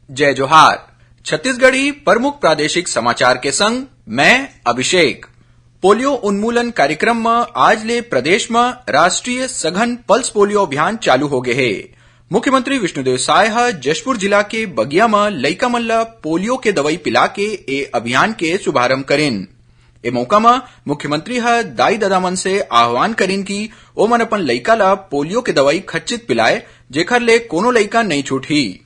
जय जोहार। छत्तीसगढ़ी प्रमुख प्रादेशिक समाचार के संग मैं अभिषेक। पोलियो उन्मूलन कार्यक्रम में आज ले प्रदेश में राष्ट्रीय सघन पल्स पोलियो अभियान चालू हो गए है। मुख्यमंत्री विष्णुदेव साय ह जशपुर जिला के बगिया में लइका मन ला पोलियो के दवाई पिला के ए अभियान के शुभारंभ करेन। ए मौका में मुख्यमंत्री ह दाई ददा मन से आह्वान करेन कि ओमन अपन लइका ला पोलियो के दवाई खच्चित पिलाए, जेखर ले कोनो लइका नहीं छूटही।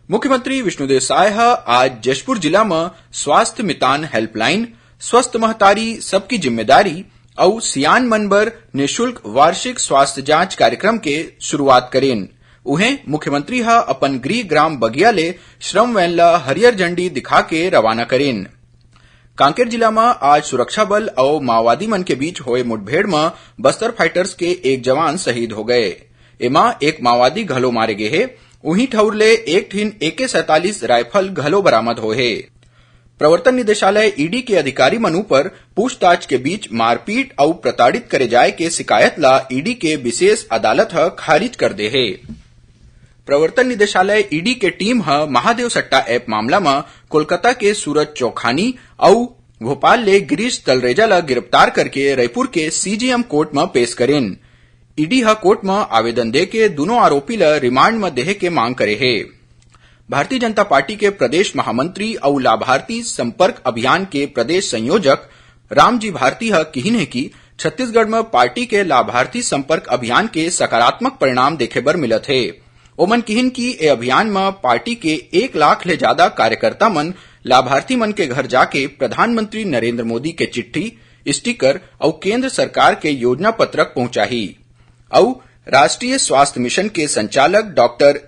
मुख्यमंत्री विष्णुदेव साय ह आज जशपुर जिला में स्वास्थ्य मितान हेल्पलाइन, स्वस्थ महतारी सबकी जिम्मेदारी और सियान मन बर निःशुल्क वार्षिक स्वास्थ्य जांच कार्यक्रम के शुरुआत करेन। उहें मुख्यमंत्री ह अपन गृह ग्राम बगिया ले श्रम वैन ला हरियर झंडी दिखा के रवाना करेन। कांकेर जिला में आज सुरक्षा बल और माओवादी मन के बीच हुए मुठभेड़ में बस्तर फाइटर्स के एक जवान शहीद हो गए। एमा एक माओवादी घलो मारे गए है। उही ठौर ले एक ठीन AK-47 राइफल घलो बरामद हो है। प्रवर्तन निदेशालय ईडी के अधिकारी मन ऊपर पूछताछ के बीच मारपीट और प्रताड़ित करे जाए के शिकायत ला ईडी के विशेष अदालत ह खारिज कर दे है। प्रवर्तन निदेशालय ईडी के टीम ह महादेव सट्टा ऐप मामला में कोलकाता के सूरज चौखानी और भोपाल ले गिरीश तलरेजा ला गिरफ्तार करके रायपुर के CGM कोर्ट में पेश करेन। ईडी ह कोर्ट में आवेदन दे के दोनों आरोपी ला रिमांड में देहे के मांग करे है। भारतीय जनता पार्टी के प्रदेश महामंत्री और लाभार्थी संपर्क अभियान के प्रदेश संयोजक रामजी भारती ह किहिन है कि छत्तीसगढ़ में पार्टी के लाभार्थी संपर्क अभियान के सकारात्मक परिणाम देखे बर मिलत है। ओमन किहिन की ए अभियान में पार्टी के 1 लाख ले ज्यादा कार्यकर्ता मन लाभार्थी मन के घर जाके प्रधानमंत्री नरेंद्र मोदी के चिट्ठी, स्टिकर और केंद्र सरकार के योजना पत्रक पहुंचाही। और राष्ट्रीय स्वास्थ्य मिशन के संचालक डॉक्टर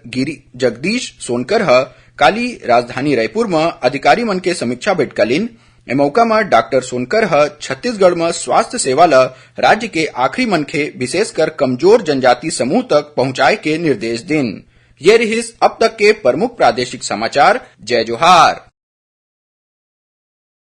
जगदीश सोनकर ह काली राजधानी रायपुर में अधिकारी मन के समीक्षा बैठक कलिन। ए मौका में डॉक्टर सोनकर ह छत्तीसगढ़ में स्वास्थ्य सेवा ला राज्य के आखिरी मनखे विशेषकर कमजोर जनजाति समूह तक पहुंचाए के निर्देश दिन। ये रहिस अब तक के प्रमुख प्रादेशिक समाचार। जय जोहार।